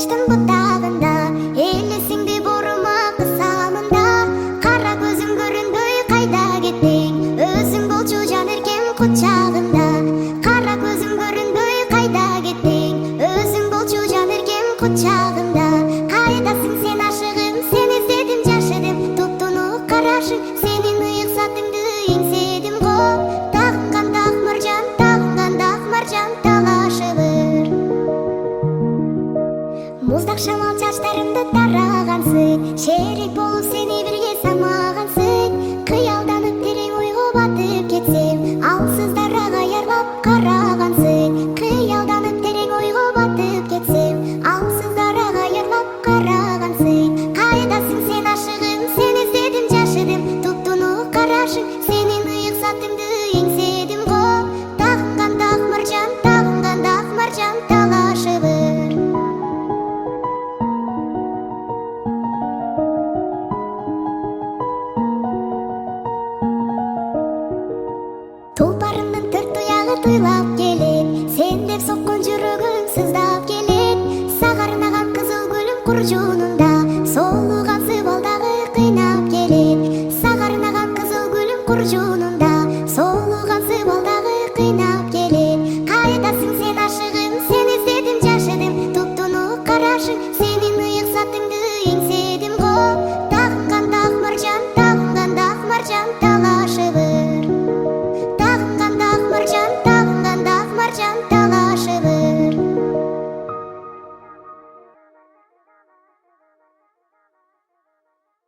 ағаштың бұтағында, елесіңді бұрыма қысамында. Қара көзім көрінбей қайда кеттің, өзің болчу жан еркем құшағымда. Қара көзім көрінбей қайда кеттің, өзің болчу жан еркем құшағымда. Қайдасың сен ашығым, сен іздедім жашыдым, тұп-тұнық қарашың, сенің иық сатыңды еңседім ғой. Тағынғанда ақ маржан, тағынғанда ақ маржан талашы бір. Мұздақ шамал чачтарымды тарағансың, шерек болып сені бірге самағансың. Қиялданып терең ойға батып кетсем, алсыздар аярлап қарағансың. Қиялданып терең ойға батып кетсем, алсыздар аярлап қарағансың. Қайдасың сен ашығым, сен іздедім жашыдым, тұп-тұнық қарашың, сенің иық сатыңды еңседім ғой. Тағынғанда ақ маржан, тағынғанда ақ маржан талашы бір. Тұлпарымның төрт тұяғы тойлап келет, сен деп соққан жүрегім сыздап келет. Сағарнаған қызыл гүлім құр жонында, солыған сыбалдағы қинап келет. Сағарнаған қызыл гүлім құр жонында.